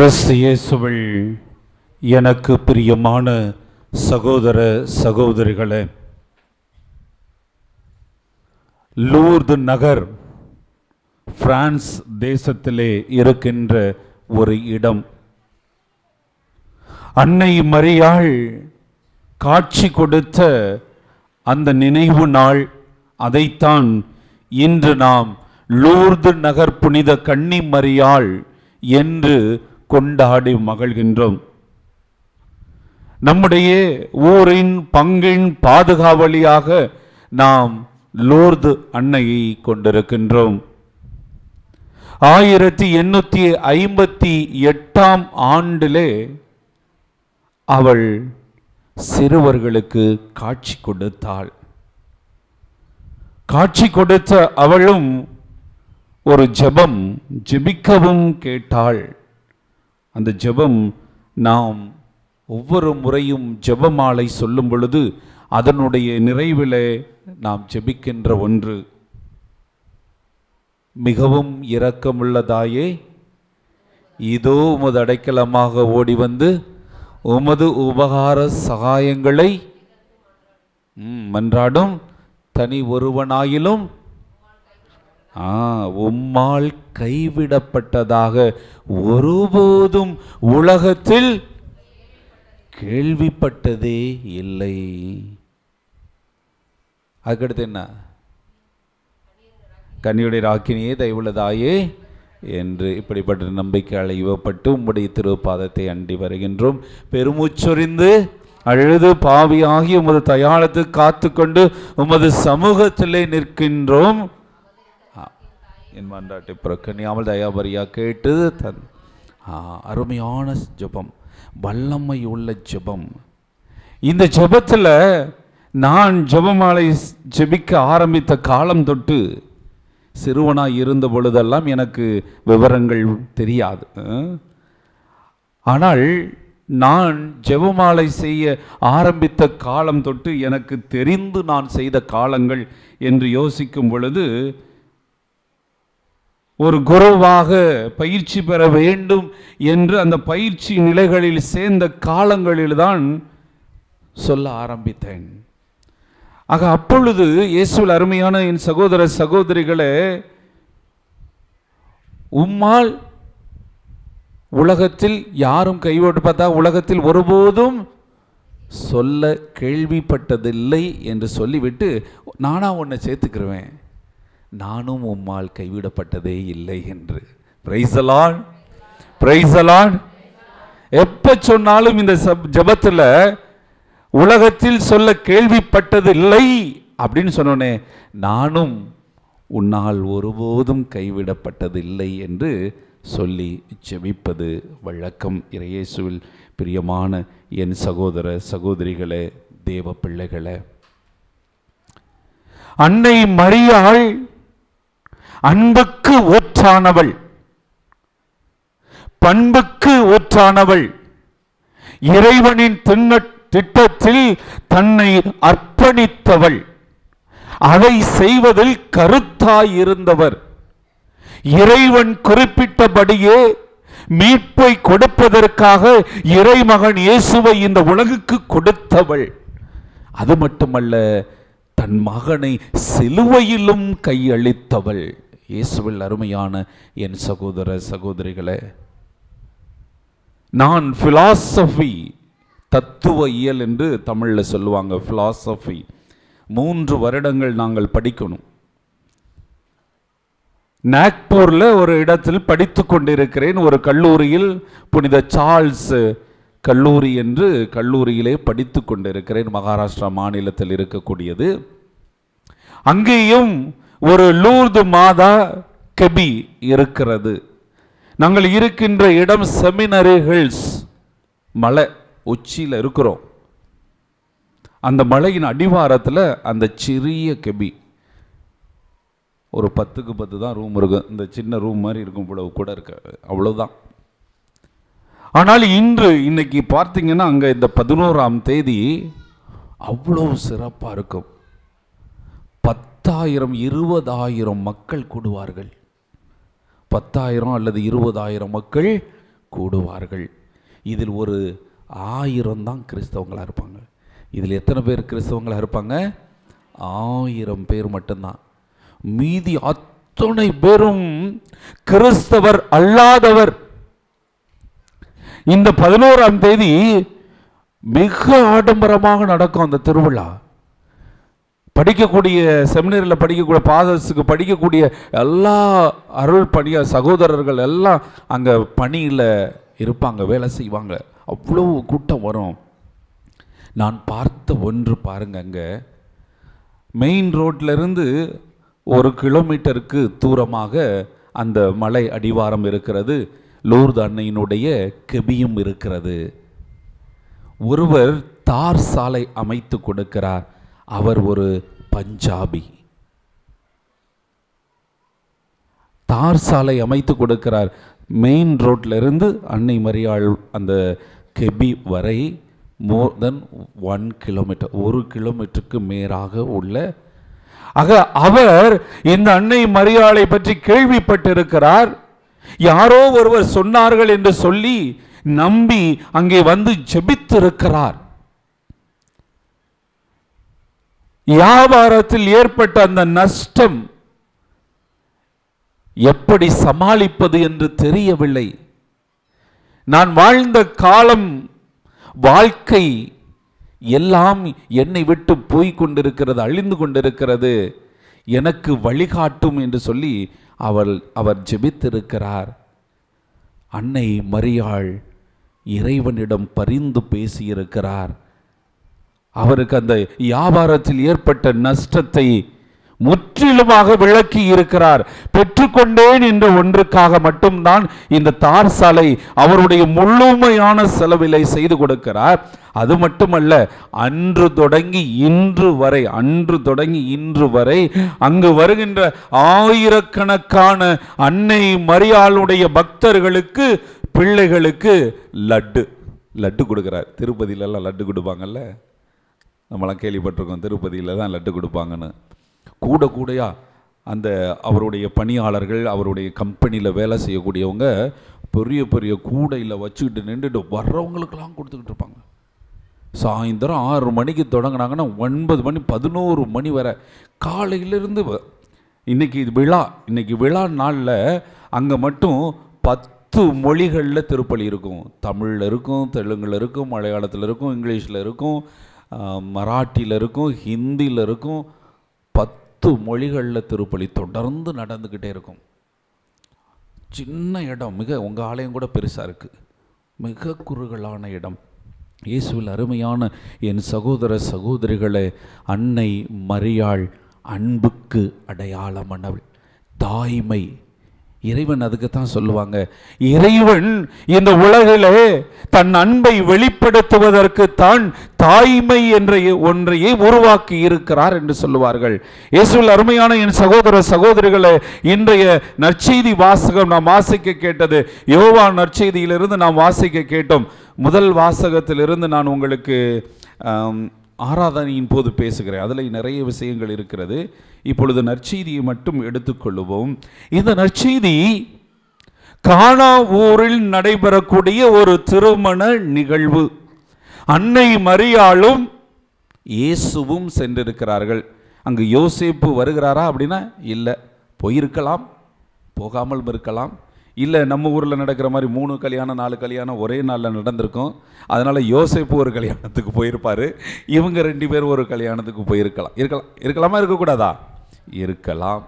கிறிஸ்து இயேசுவில் எனக்கு பிரியமான சகோதர சகோதரிகளே, லூர்து நகர் பிரான்ஸ் தேசத்திலே இருக்கின்ற ஒரு இடம். அன்னை மரியாள் காட்சி கொடுத்த அந்த நினைவு நாள், அதைத்தான் இன்று நாம் லூர்து நகர் புனித கன்னி மரியாள் என்று கொண்டாடி மகிழ்கின்றோம். நம்முடைய ஊரின் பங்கின் பாதுகாவலியாக நாம் லூர்து அன்னையை கொண்டிருக்கின்றோம். 1858 ஆண்டிலே அவள் சிறுவர்களுக்கு காட்சி கொடுத்தாள். காட்சி கொடுத்த அவளும் ஒரு ஜெபம் ஜெபிக்கவும் கேட்டாள். அந்த ஜெபம் நாம் ஒவ்வொரு முறையும் ஜெபமாலை சொல்லும் பொழுது அதனுடைய நிறைவிலே நாம் ஜெபிக்கின்ற ஒன்று. மிகவும் இரக்கமுள்ளதாயே, இதோ உமது அடைக்கலமாக ஓடி வந்து உமது உபகார சகாயங்களை மன்றாடும் தனி ஒருவனாயிலும் உம்மால் கைவிடப்பட்டதாக ஒருபோதும் உலகத்தில் கேள்விப்பட்டதே இல்லை. அதுக்கடுத்து என்ன? கன்னியுடைய ராக்கினியே தயவுள்ளதாயே என்று இப்படிப்பட்ட நம்பிக்கையால் இவப்பட்டு உம்முடைய திருப்பாதத்தை அண்டி வருகின்றோம். பெருமூச்சொறிந்து அழுது பாவியாகி உமது தயாளத்துக்கு காத்து கொண்டு உமது சமூகத்திலே நிற்கின்றோம். என் மன்றாட்டை புறக்கணியாமல் தயாபரியா கேட்டு தன் அருமையான ஜெபம், வல்லமை உள்ள ஜெபம். இந்த ஜெபத்தில் நான் ஜெபமாலை ஜெபிக்க ஆரம்பித்த காலம் தொட்டு சிறுவனாய் இருந்த பொழுதெல்லாம் எனக்கு விவரங்கள் தெரியாது. ஆனால் நான் ஜெபமாலை செய்ய ஆரம்பித்த காலம் தொட்டு எனக்கு தெரிந்து நான் செய்த காலங்கள் என்று யோசிக்கும் பொழுது, ஒரு குருவாக பயிற்சி பெற வேண்டும் என்று அந்த பயிற்சி நிலைகளில் சேர்ந்த காலங்களில்தான் சொல்ல ஆரம்பித்தேன். ஆக அப்பொழுது இயேசுவில் அருமையான என் சகோதர சகோதரிகளே, உம்மால் உலகத்தில் யாரும் கைவிடப்பட்டா உலகத்தில் ஒருபோதும் சொல்ல கேள்விப்பட்டதில்லை என்று சொல்லிவிட்டு நானா உன்னை சேர்த்துக்கிறேன், நானும் உம்மால் கைவிடப்பட்டதே இல்லை என்று. Price the Lord, praise the Lord. எப்ப சொன்னாலும் இந்த ஜெபத்தில் உலகத்தில் சொல்ல கேள்விப்பட்டது இல்லை அப்படின்னு சொன்னோன்னே, நானும் உன்னால் ஒருபோதும் கைவிடப்பட்டது இல்லை என்று சொல்லி ஜெபிப்பது வழக்கம். இயேசுவில் பிரியமான என் சகோதர சகோதரிகளே, தேவ பிள்ளைகளே, அன்னை மரியாள் அன்புக்கு ஊற்றானவள், பண்புக்கு ஊற்றானவள், இறைவனின் திட்டத்தில் தன்னை அர்ப்பணித்தவள், அதை செய்வதில் கருத்தாயிருந்தவர், இறைவன் குறிப்பிட்டபடியே மீட்பை கொடுப்பதற்காக இறைமகன் இயேசுவை இந்த உலகுக்கு கொடுத்தவள். அது மட்டுமல்ல, தன் மகனை சிலுவையிலும் கையளித்தவள். இயேசுவில் அருமையான என் சகோதர சகோதரிகளே, நான் பிலாசபி, தத்துவ இயல் என்று தமிழில் சொல்லுவாங்க, பிலாசபி 3 வருடங்கள் நாங்கள் படிக்கணும். நாக்பூரில் ஒரு இடத்தில் படித்து கொண்டிருக்கிறேன். ஒரு கல்லூரியில், புனித சார்ல்ஸ் கல்லூரி என்று கல்லூரியிலே படித்து கொண்டிருக்கிறேன். மகாராஷ்டிரா மாநிலத்தில் இருக்கக்கூடியது. அங்கேயும் ஒரு லூர்து மாதா கெபி இருக்கிறது. நாங்கள் இருக்கின்ற இடம் செமினரி ஹில்ஸ், மலை உச்சியில் இருக்கிறோம். அந்த மலையின் அடிவாரத்தில் அந்த சிறிய கெபி, ஒரு 10க்கு 10 தான் ரூம் இருக்கும். இந்த சின்ன ரூம் மாதிரி இருக்கும், இவ்வளவு கூட இருக்க, அவ்வளவுதான். ஆனால் இன்னைக்கு பார்த்தீங்கன்னா அங்கே இந்த 11ஆம் தேதி அவ்வளோ சிறப்பாக இருக்கும். 10,000 20,000 மக்கள் கூடுவார்கள். 10,000 அல்லது 20,000 மக்கள் கூடுவார்கள். இதில் ஒரு 1000 தான் கிறிஸ்தவங்களாக இருப்பாங்க. இதில் எத்தனை பேர் கிறிஸ்தவங்களாக இருப்பாங்க? 1000 பேர் மட்டும்தான். மீதி அத்தனை பேரும் கிறிஸ்தவர் அல்லாதவர். இந்த 11ஆம் தேதி மிக ஆடம்பரமாக நடக்கும் அந்த திருவிழா. படிக்கக்கூடிய செமினரியில் படிக்கக்கூடிய பாதர்ஸுக்கு படிக்கக்கூடிய எல்லா அருள் பணிய சகோதரர்கள் எல்லாம் அங்கே பணியில் இருப்பாங்க, வேலை செய்வாங்க. அவ்வளோ கூட்டம் வரும். நான் பார்த்த ஒன்று பாருங்க, அங்கே மெயின் ரோட்லேருந்து 1 கிலோமீட்டருக்கு தூரமாக அந்த மலை அடிவாரம் இருக்கிறது. லூர்து அன்னையினுடைய கெபியும் இருக்கிறது. ஒருவர் தார் சாலை அமைத்து கொடுக்கிறார். அவர் ஒரு பஞ்சாபி. தார் சாலை அமைத்து கொடுக்கிறார். மெயின் ரோட்ல இருந்து அன்னை மரியாள் அந்த கெபி வரை மோர் தென் 1 கிலோமீட்டர், 1 கிலோமீட்டருக்கு மேலாக உள்ள. ஆக அவர் இந்த அன்னை மரியாளை பற்றி கேள்விப்பட்டிருக்கிறார். யாரோ ஒருவர் சொன்னார்கள் என்று சொல்லி நம்பி அங்கே வந்து ஜெபித்திருக்கிறார். வியாபாரத்தில் ஏற்பட்ட அந்த நஷ்டம் எப்படி சமாளிப்பது என்று தெரியவில்லை. நான் வாழ்ந்த காலம், வாழ்க்கை எல்லாம் என்னை விட்டு போய் கொண்டிருக்கிறது, அழிந்து கொண்டிருக்கிறது, எனக்கு வழிகாட்டும் என்று சொல்லி அவர் ஜெபித்திருக்கிறார். அன்னை மரியாள் இறைவனிடம் பரிந்து பேசியிருக்கிறார். அவருக்கு அந்த வியாபாரத்தில் ஏற்பட்ட நஷ்டத்தை முற்றிலுமாக விளக்கி இருக்கிறார். பெற்றுக்கொண்டேன் என்ற ஒன்றுக்காக மட்டும்தான் இந்த தார் சாலை அவருடைய முழுமையான செலவிலை செய்து கொடுக்கிறார். அது மட்டுமல்ல, அன்று தொடங்கி இன்று வரை அங்கு வருகின்ற ஆயிரக்கணக்கான அன்னை மரியாளுடைய பக்தர்களுக்கு, பிள்ளைகளுக்கு லட்டு கொடுக்கிறார். திருப்பதியிலெல்லாம் லட்டு கொடுப்பாங்கல்ல, நம்மளாம் கேள்விப்பட்டிருக்கோம். திருப்பதியில் தான் லட்டு கொடுப்பாங்கன்னு. கூடையா அந்த அவருடைய பணியாளர்கள், அவருடைய கம்பெனியில் வேலை செய்யக்கூடியவங்க பெரிய பெரிய கூடையில் வச்சுக்கிட்டு நின்றுட்டு வர்றவங்களுக்கெல்லாம் கொடுத்துக்கிட்டு இருப்பாங்க. சாயந்தரம் 6 மணிக்கு தொடங்கினாங்கன்னா 9 மணி 11 மணி வரை காலையிலிருந்து. இன்னைக்கு விழா நாளில் அங்கே மட்டும் 10 மொழிகளில் திருப்பலி இருக்கும். தமிழில் இருக்கும், தெலுங்கில் இருக்கும், மலையாளத்தில் இருக்கும், இங்கிலீஷில் இருக்கும், மராட்டியில் இருக்கும், ஹிந்தியில் இருக்கும். 10 மொழிகளில் திருப்பலி தொடர்ந்து நடந்துக்கிட்டே இருக்கும். சின்ன இடம், உங்கள் ஆலயம் கூட பெருசாக இருக்குது, மிக குறுகலான இடம். இயேசுவில் அருமையான என் சகோதர சகோதரிகளே, அன்னை மரியாள் அன்புக்கு அடையாளமானவள், தாய்மை. இறைவன் அதுக்குத்தான் சொல்லுவாங்க, இறைவன் இந்த உலகிலே தன் அன்பை வெளிப்படுத்துவதற்கு தான் தாய்மை என்ற ஒன்றையே உருவாக்கி இருக்கிறார் என்று சொல்லுவார்கள். இயேசுவில் அருமையான என் சகோதர சகோதரிகளே, இன்றைய நற்செய்தி வாசகம் நாம் வாசிக்க கேட்டது யோவான் நற்செய்தியிலிருந்து நாம் வாசிக்க கேட்டோம். முதல் வாசகத்திலிருந்து நான் உங்களுக்கு ஆராதனையின் போது பேசுகிறேன். அதில் நிறைய விஷயங்கள் இருக்கிறது. இப்பொழுது நற்செய்தியை மட்டும் எடுத்துக்கொள்ளுவோம். இந்த நற்செய்தி கானா ஊரில் நடைபெறக்கூடிய ஒரு திருமண நிகழ்வு. அன்னை மரியாளும் இயேசுவும் சென்றிருக்கிறார்கள். அங்கு யோசேப்பு வருகிறாரா அப்படின்னா இல்லை, போயிருக்கலாம், போகாமல் இருக்கலாம். இல்லை, நம்ம ஊரில் நடக்கிற மாதிரி 3 கல்யாணம் 4 கல்யாணம் ஒரே நாளில் நடந்திருக்கும். அதனால் யோசேப்பு ஒரு கல்யாணத்துக்கு போயிருப்பார், இவங்க 2 பேரும் ஒரு கல்யாணத்துக்கு இருக்கலாமா, இருக்கக்கூடாதா? இருக்கலாம்.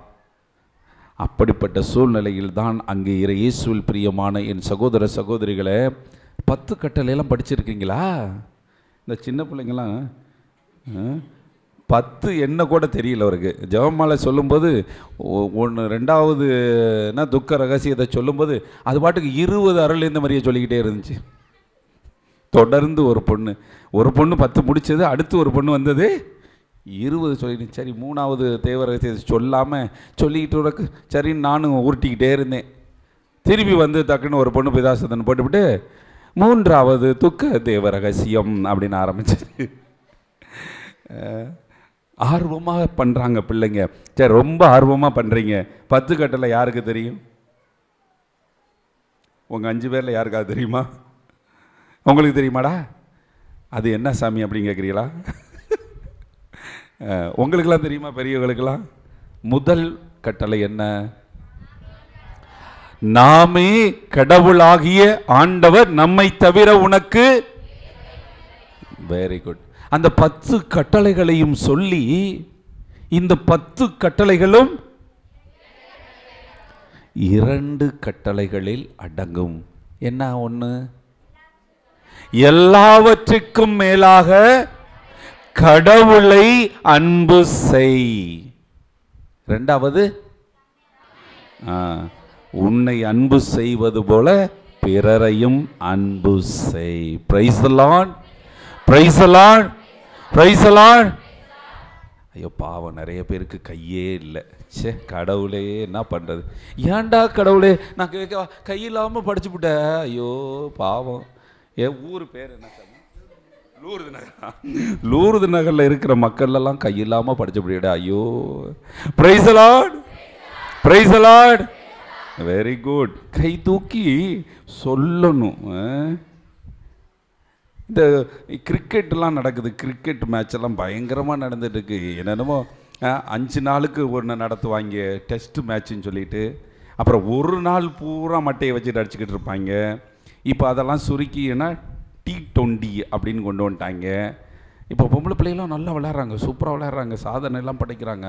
அப்படிப்பட்ட சூழ்நிலையில் தான் அங்கே இயேசுவில் பிரியமான என் சகோதர சகோதரிகளை 10 கட்டளையெல்லாம் படிச்சிருக்கீங்களா? இந்த சின்ன பிள்ளைங்களாம் 10 என்ன கூட தெரியல அவருக்கு. ஜெபமாலை சொல்லும்போது 1 2வதுனா துக்க ரகசியத்தை சொல்லும்போது அது பாட்டுக்கு 20 அருள் இந்த மாதிரியே சொல்லிக்கிட்டே இருந்துச்சு. தொடர்ந்து ஒரு பொண்ணு 10 முடிச்சது, அடுத்து ஒரு பொண்ணு வந்தது 20 சொல்லிட்டு, சரி 3வது தேவ ரகசியத்தை சொல்லாமல் சொல்லிக்கிட்டு சரின்னு நானும் உருட்டிக்கிட்டே இருந்தேன். திரும்பி வந்து டக்குன்னு ஒரு பொண்ணு பிதாசத்தன் போட்டுவிட்டு 3வது துக்க தேவ ரகசியம் அப்படின்னு ஆரம்பிச்சு. ஆர்வமாக பண்ணுறாங்க பிள்ளைங்க. சரி, ரொம்ப ஆர்வமாக பண்ணுறீங்க. 10 கட்டளை யாருக்கு தெரியும்? உங்கள் 5 பேரில் யாருக்காவது தெரியுமா? உங்களுக்கு தெரியுமாடா? அது என்ன சாமி அப்படின்னு கேட்குறீங்களா? உங்களுக்கெல்லாம் தெரியுமா? பெரியவங்களுக்கெல்லாம் முதல் கட்டளை என்ன? நாமே கடவுளாகிய ஆண்டவர் நம்மை தவிர உனக்கு. Very good. அந்த 10 கட்டளைகளையும் சொல்லி, இந்த 10 கட்டளைகளும் 2 கட்டளைகளில் அடங்கும். என்ன? ஒன்று, எல்லாவற்றுக்கும் மேலாக கடவுளை அன்பு செய். 2வது, உன்னை அன்பு செய்வது போல பிறரையும் அன்பு செய். Price the Lord, praise the Lord, praise the Lord. ஐயோ பாவம், நிறைய பேருக்கு கையே இல்லை. சே கடவுளே என்ன பண்ணுறது? ஏன்டா கடவுளே நான் கேட்க கையில்லாமல் படிச்சு விட்டேன். ஐயோ பாவம். என் ஊர் பேர் என்ன சார்? லூர்து நகர். லூர்து நகரில் இருக்கிற மக்கள்லாம் கையில்லாமல் படிச்சு விட. ஐயோ. Praise the Lord, praise the Lord. Very good. கை தூக்கி சொல்லணும். இந்த கிரிக்கெட்லாம் நடக்குது, கிரிக்கெட் மேட்செல்லாம் பயங்கரமாக நடந்துட்டுருக்கு. என்னென்னமோ 5 நாளுக்கு ஒன்று நடத்துவாங்க டெஸ்ட் மேட்ச்சுன்னு சொல்லிட்டு, அப்புறம் ஒரு நாள் பூரா மட்டையை வச்சுட்டு அடிச்சுக்கிட்டு இருப்பாங்க. இப்போ அதெல்லாம் சுருக்கி ஏன்னா T20 அப்படின்னு கொண்டு வந்துட்டாங்க. இப்போ பொம்பளை பிள்ளைகளாம் நல்லா விளையாடுறாங்க, சூப்பராக விளையாடுறாங்க, சாதனைலாம் படைக்கிறாங்க,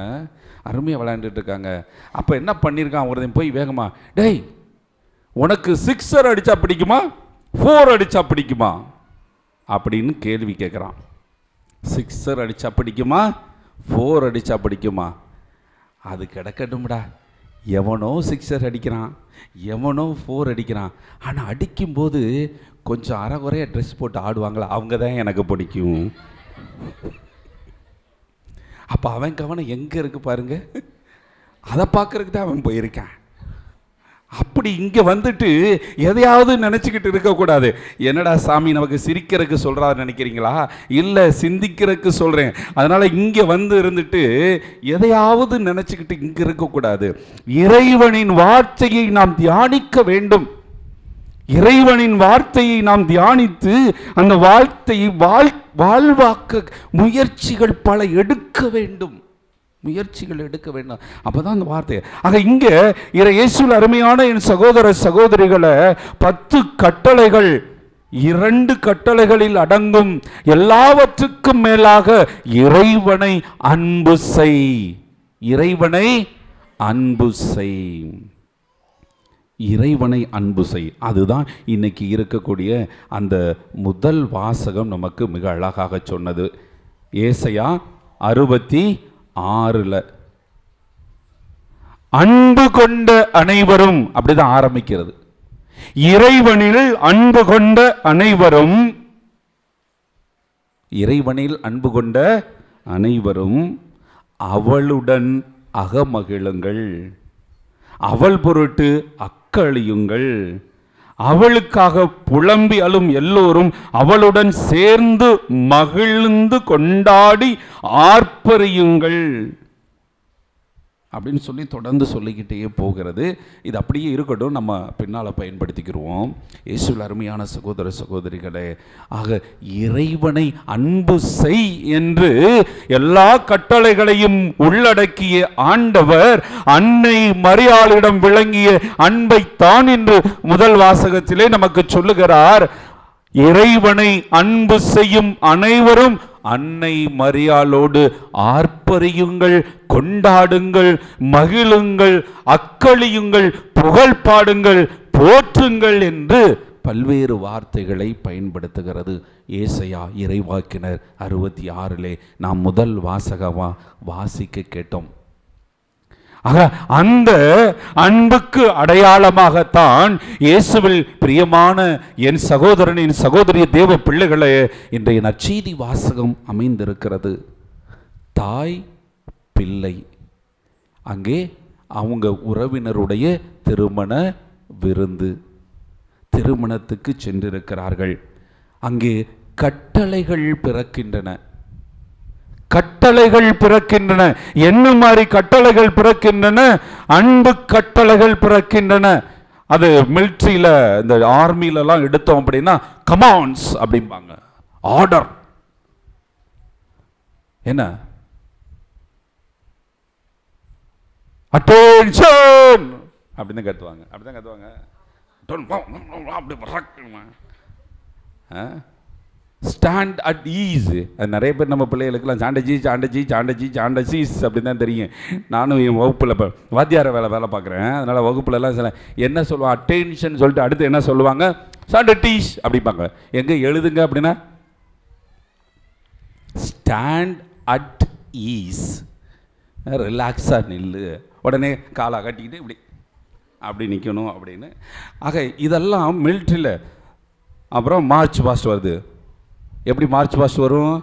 அருமையாக விளையாண்டுட்டு இருக்காங்க. அப்போ என்ன பண்ணியிருக்கான் ஒருத்தன் போய் வேகமா, டேய் உனக்கு 6 அடித்தா பிடிக்குமா 4 அடித்தா பிடிக்குமா அப்படின்னு கேள்வி கேட்குறான். 6 அடித்தா பிடிக்குமா 4 அடித்தா பிடிக்குமா? அது கிடக்கட்டும்டா. எவனோ 6 அடிக்கிறான், எவனோ 4 அடிக்கிறான். ஆனால் அடிக்கும்போது கொஞ்சம் அரைகுறையாக ட்ரெஸ் போட்டு ஆடுவாங்களா, அவங்க தான் எனக்கு பிடிக்கும். அப்போ அவன் கவனம் எங்கே இருக்கு பாருங்க, அதை பார்க்கறதுக்கு தான் அவன் போயிருக்கான். அப்படி இங்கே வந்துட்டு எதையாவது நினச்சிக்கிட்டு இருக்கக்கூடாது. என்னடா சாமி நமக்கு சிரிக்கிறதுக்கு சொல்கிறாரு நினைக்கிறீங்களா? இல்லை, சிந்திக்கிறதுக்கு சொல்கிறேன். அதனால் இங்கே வந்து இருந்துட்டு எதையாவது நினச்சிக்கிட்டு இங்கே இருக்கக்கூடாது. இறைவனின் வார்த்தையை நாம் தியானிக்க வேண்டும். இறைவனின் வார்த்தையை நாம் தியானித்து அந்த வார்த்தையை வாழ்வாக்க முயற்சிகள் பல எடுக்க வேண்டும். முயற்சிகள் எடுக்க வேண்டும். அப்பதான் அந்த வார்த்தை. ஆக இங்கே இயேசுவில் அருமையான என் சகோதர சகோதரிகளை 10 கட்டளைகள் 2 கட்டளைகளில் அடங்கும். எல்லாவற்றுக்கும் மேலாக இறைவனை அன்பு செய். இறைவனை அன்பு செய். இறைவனை அன்பு செய். அதுதான் இன்னைக்கு இருக்கக்கூடிய அந்த முதல் வாசகம் நமக்கு மிக அழகாக சொன்னது. ஏசாயா 66 அன்பு கொண்ட அனைவரும், அப்படிதான் ஆரம்பிக்கிறது. இறைவனில் அன்பு கொண்ட அனைவரும், இறைவனில் அன்பு கொண்ட அனைவரும் அவளுடன் அகமகிழுங்கள், அவள் பொருட்டு அக்களியுங்கள், அவளுக்காக புலம்பி அழும் எல்லோரும் அவளுடன் சேர்ந்து மகிழ்ந்து கொண்டாடி ஆர்ப்பரியுங்கள் அப்படின்னு சொல்லி தொடர்ந்து சொல்லிக்கிட்டே போகிறது. இது அப்படியே இருக்கட்டும், நம்ம பின்னால் பயன்படுத்திக்கிடுவோம். இயேசுவில் அருமையான சகோதர சகோதரிகளே, ஆக இறைவனை அன்பு செய் என்று எல்லா கட்டளைகளையும் உள்ளடக்கிய ஆண்டவர் அன்னை மரியாளிடம் விளங்கிய அன்பை தான் என்று முதல் வாசகத்திலே நமக்கு சொல்லுகிறார். இறைவனை அன்பு செய்யும் அனைவரும் அன்னை மரியாளோடு ஆர்ப்பரியுங்கள், கொண்டாடுங்கள், மகிழுங்கள், அக்களியுங்கள், புகழ் பாடுங்கள், போற்றுங்கள் என்று பல்வேறு வார்த்தைகளை பயன்படுத்துகிறது ஏசாயா இறைவாக்கினர் 66 நாம் முதல் வாசகமா வாசிக்க கேட்டோம். ஆக அந்த அன்புக்கு அடையாளமாகத்தான் இயேசுவில் பிரியமான என் சகோதரனின் சகோதரிய தேவ பிள்ளைகளே இன்றைய நற்செய்தி வாசகம் அமைந்திருக்கிறது. தாய் பிள்ளை அங்கே அவங்க உறவினருடைய திருமண விருந்து, திருமணத்துக்கு சென்றிருக்கிறார்கள். அங்கே கட்டளைகள் பிறக்கின்றன. கட்டளைகள் பிறக்கின்றன. என்ன மாதிரி கட்டளைகள் பிறக்கின்றன? அன்பு கட்டளைகள் பிறக்கின்றன. அது மிலிட்ரியில இந்த ஆர்மிலலாம் எடுத்தோம் அப்படின்னா கமாண்ட்ஸ் அப்படிம்பாங்க, ஆர்டர். என்ன அட்டென்ஷன் அப்படின்னு கத்துவாங்க, அப்படிதான் கத்துவாங்க. Stand at ease. அது நிறைய பேர் நம்ம பிள்ளைகளுக்கெல்லாம் சாண்டஜி சாண்டஜி சாண்டஜி சாண்டஜிஸ் அப்படின்னு தான் தெரியும். நானும் என் வகுப்பில் இப்போ வாத்தியார வேலை பார்க்குறேன். அதனால் வகுப்புலலாம் சில என்ன சொல்லுவாங்க, அட்டென்ஷன் சொல்லிட்டு அடுத்து என்ன சொல்லுவாங்க, சாண்டடீஸ் அப்படிப்பாங்க. எங்கே எழுதுங்க அப்படின்னா ஸ்டாண்ட் அட் ஈஸ், ரிலாக்ஸாக நில்லு, உடனே காலை கட்டிக்கிட்டு இப்படி அப்படி நிற்கணும் அப்படின்னு. ஆக இதெல்லாம் மிலிட்ரியில். அப்புறம் மார்ச் பாஸ்ட் வருது. எப்படி மார்ச் பாஸ்ட் வரும்?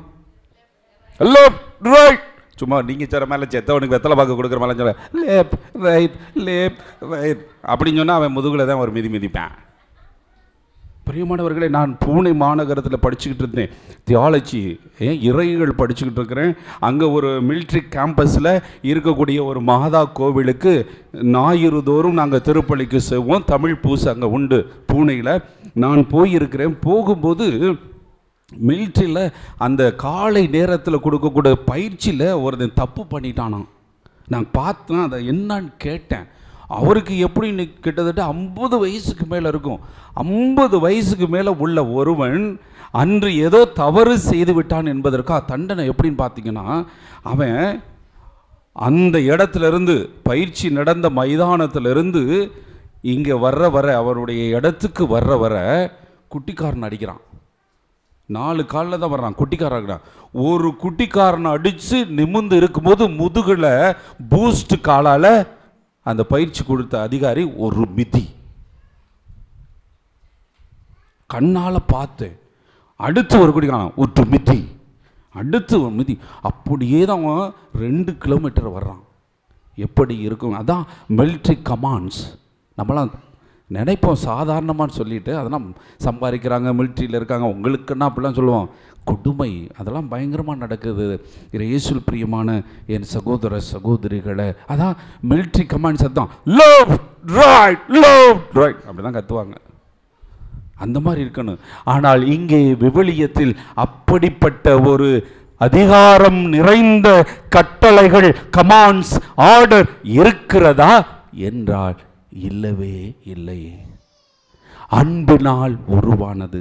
Left right. சும்மா நீங்கள் சில மேலே செத்தவனுக்கு வெத்தலை பார்க்க கொடுக்குற மேலே சொல்ல லேப் ரைட் லேப் ரைட் அப்படின்னு சொன்னால் அவன் முதுகில் தான் ஒரு மிதிப்பான். பிரியமானவர்களே, நான் பூனே மாநகரத்தில் படிச்சுக்கிட்டு இருந்தேன் தியாலஜி, இறைகள் படிச்சுக்கிட்டு இருக்கிறேன். அங்கே ஒரு மிலிட்ரி கேம்பஸில் இருக்கக்கூடிய ஒரு மாதா கோவிலுக்கு ஞாயிறு தோறும் நாங்கள் திருப்பலிக்கு செய்வோம். தமிழ் பூசை அங்கே உண்டு பூனேயில். நான் போயிருக்கிறேன். போகும்போது மிலிட்ரியில் அந்த காலை நேரத்தில் கொடுக்கக்கூடிய பயிற்சியில் ஒருத்தன் தப்பு பண்ணிட்டானான். நான் பார்த்தேன், அதை என்னன்னு கேட்டேன். அவருக்கு எப்படி கிட்டத்தட்ட 50 வயசுக்கு மேலே இருக்கும். 50 வயசுக்கு மேலே உள்ள ஒருவன் அன்று ஏதோ தவறு செய்து விட்டான் என்பதற்காக தண்டனை எப்படின்னு பார்த்தீங்கன்னா, அவன் அந்த இடத்துலேருந்து பயிற்சி நடந்த மைதானத்திலிருந்து இங்கே வர அவருடைய இடத்துக்கு வர குட்டிக்காரன் அடிக்கிறான். 4 காலில் தான் வர்றான், குட்டிக்காரன் இருக்கிறான். ஒரு குட்டிக்காரனை அடித்து நிமிர்ந்து இருக்கும்போது முதுகில் பூஸ்ட் காலால் அந்த பயிற்சி கொடுத்த அதிகாரி ஒரு மிதி, கண்ணால் பார்த்தேன். அடுத்து ஒரு குடிக்கான ஒரு மிதி, அடுத்து ஒரு மிதி. அப்படியே தான் 2 கிலோமீட்டர் வர்றான். எப்படி இருக்கும்? அதான் மிலிட்ரி கமாண்ட்ஸ். நம்மளாம் நினைப்போம் சாதாரணமானு சொல்லிட்டு, அதெல்லாம் சம்பாதிக்கிறாங்க, மிலிட்ரியில் இருக்காங்க, உங்களுக்குன்னா அப்படிலாம் சொல்லுவோம். கொடுமை அதெல்லாம் பயங்கரமாக நடக்குது. இயேசுவில் பிரியமான என் சகோதர சகோதரிகளை, அதான் மிலிட்ரி கமாண்ட்ஸ். அதுதான் லெஃப்ட் ரைட் லெஃப்ட் ரைட் அப்படி தான் கத்துவாங்க. அந்த மாதிரி இருக்கணும். ஆனால் இங்கே விவிலியத்தில் அப்படிப்பட்ட ஒரு அதிகாரம் நிறைந்த கட்டளைகள், கமாண்ட்ஸ், ஆர்டர் இருக்கிறதா என்றால் இல்லவே இல்லை. அன்பினால் உருவானது,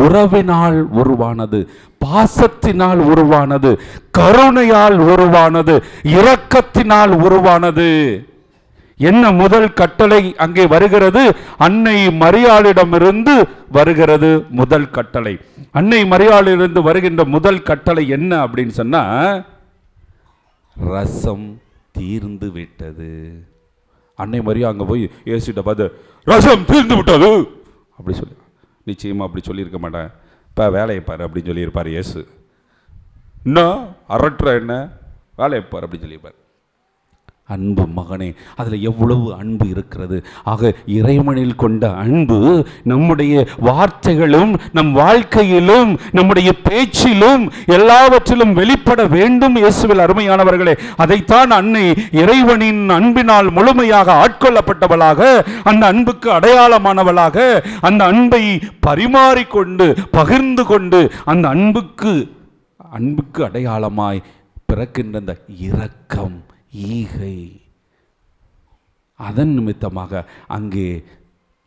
உறவினால் உருவானது, பாசத்தினால் உருவானது, கருணையால் உருவானது, இரக்கத்தினால் உருவானது. என்ன முதல் கட்டளை அங்கே வருகிறது? அன்னை மரியாளிடமிருந்து வருகிறது முதல் கட்டளை. அன்னை மரியாளிலிருந்து வருகின்ற முதல் கட்டளை என்ன அப்படின்னு சொன்னா, ரசம் தீர்ந்து விட்டது. அன்னை மரியா அங்கே போய் ஏசிட்ட பார்த்து ரசம் தீர்ந்து விட்டது அப்படி சொல்லி, நிச்சயமா அப்படி சொல்லியிருக்க மாட்டேன். இப்போ வேலையை பாரு அப்படின்னு சொல்லியிருப்பார் இயேசு. என்ன அரட்டுற, என்ன வேலையை பாரு அப்படின்னு சொல்லியிருப்பார். அன்பு மகனே, அதில் எவ்வளவு அன்பு இருக்கிறது. ஆக இறைவனில் கொண்ட அன்பு நம்முடைய வார்த்தைகளும் நம் வாழ்க்கையிலும் நம்முடைய பேச்சிலும் எல்லாவற்றிலும் வெளிப்பட வேண்டும். இயேசுவில் அருமையானவர்களே, அதைத்தான் அன்னை இறைவனின் அன்பினால் முழுமையாக ஆட்கொள்ளப்பட்டவளாக, அந்த அன்புக்கு அடையாளமானவளாக, அந்த அன்பை பரிமாறிக்கொண்டு பகிர்ந்து கொண்டு அந்த அன்புக்கு அடையாளமாய் பிறக்கின்ற அந்த இரக்கம், ஈகை, அதன் நிமித்தமாக அங்கே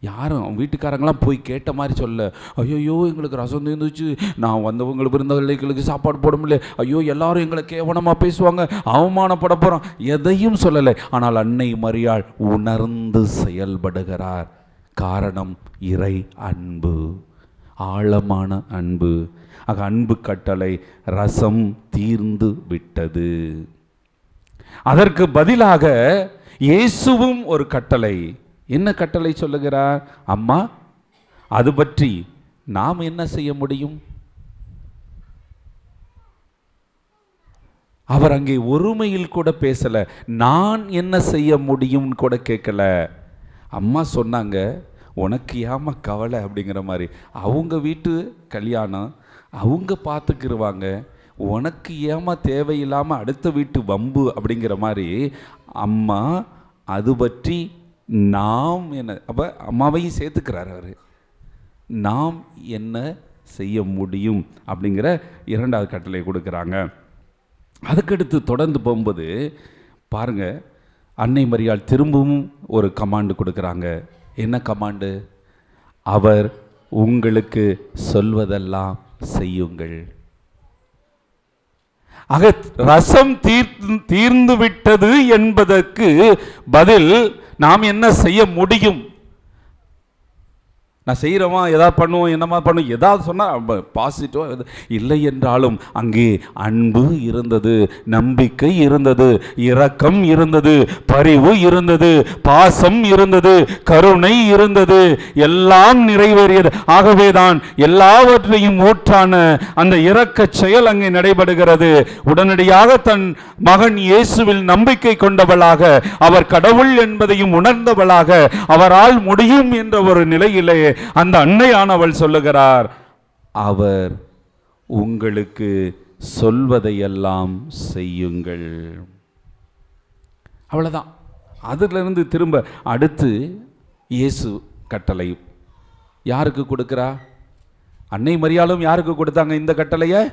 யாரும் வீட்டுக்காரங்களாம் போய் கேட்ட மாதிரி சொல்ல, ஐயோ எங்களுக்கு ரசம் தீர்ந்துச்சு, நான் வந்தவங்களுக்கு விருந்தவர்களுக்கு சாப்பாடு போட முடியல, ஐயோ எல்லாரும் எங்களை கேவலமாக பேசுவாங்க, அவமானப்பட போகிறோம், எதையும் சொல்லலை. ஆனால் அன்னை மரியாள் உணர்ந்து செயல்படுகிறார். காரணம் இறை அன்பு, ஆழமான அன்பு. ஆக அன்பு கட்டளை ரசம் தீர்ந்து விட்டது. அதற்கு பதிலாக இயேசுவும் ஒரு கட்டளை. என்ன கட்டளை சொல்லுகிறார்? அம்மா, அது பற்றி நாம் என்ன செய்ய முடியும்? அவர் அங்கே ஒருமையில் கூட பேசல, நான் என்ன செய்ய முடியும் கூட கேட்கல. அம்மா சொன்னாங்க, உனக்கு ஏமா கவலை அப்படிங்கிற மாதிரி. அவங்க வீட்டு கல்யாணம் அவங்க பார்த்துக்கிருவாங்க, உனக்கு ஏமா தேவையில்லாமல் அடுத்த வீட்டு வம்பு அப்படிங்கிற மாதிரி. அம்மா, அது பற்றி நாம் என்ன, அப்போ அம்மாவையும் சேர்த்துக்கிறார் அவர். நாம் என்ன செய்ய முடியும் அப்படிங்கிற இரண்டாவது கட்டளை கொடுக்குறாங்க. அதுக்கடுத்து தொடர்ந்து போகும்போது பாருங்க, அன்னை மரியாள் திரும்பவும் ஒரு கமாண்டு கொடுக்குறாங்க. என்ன கமாண்டு? அவர் உங்களுக்கு சொல்வதெல்லாம் செய்யுங்கள். ஆக ரசம் தீர்ந்து விட்டது என்பதற்கு பதில் நாம் என்ன செய்ய முடியும்? நான் செய்கிறோமா, எதாவது பண்ணுவோம், என்னமா பண்ணுவோம், ஏதாவது சொன்னால் பாசிட்டிவ் இல்லை என்றாலும் அங்கே அன்பு இருந்தது, நம்பிக்கை இருந்தது, இரக்கம் இருந்தது, பரிவு இருந்தது, பாசம் இருந்தது, கருணை இருந்தது, எல்லாம் நிறைவேறியது. ஆகவேதான் எல்லாவற்றையும் ஊற்றான அந்த இரக்க செயல் அங்கே நடைபெறுகிறது. உடனடியாக தன் மகன் இயேசுவில் நம்பிக்கை கொண்டவளாக, அவர் கடவுள் என்பதையும் உணர்ந்தவளாக, அவரால் முடியும் என்ற ஒரு நிலையிலே அந்த அன்னையானவள் சொல்லுகிறார், அவர் உங்களுக்கு சொல்வதையெல்லாம் செய்யுங்கள். அவ்வளவுதான். அதிலிருந்து திரும்ப அடுத்து இயேசு கட்டளை யாருக்கு கொடுக்கிறா? அன்னை மரியாளும் யாருக்கு கொடுத்தாங்க இந்த கட்டளையை?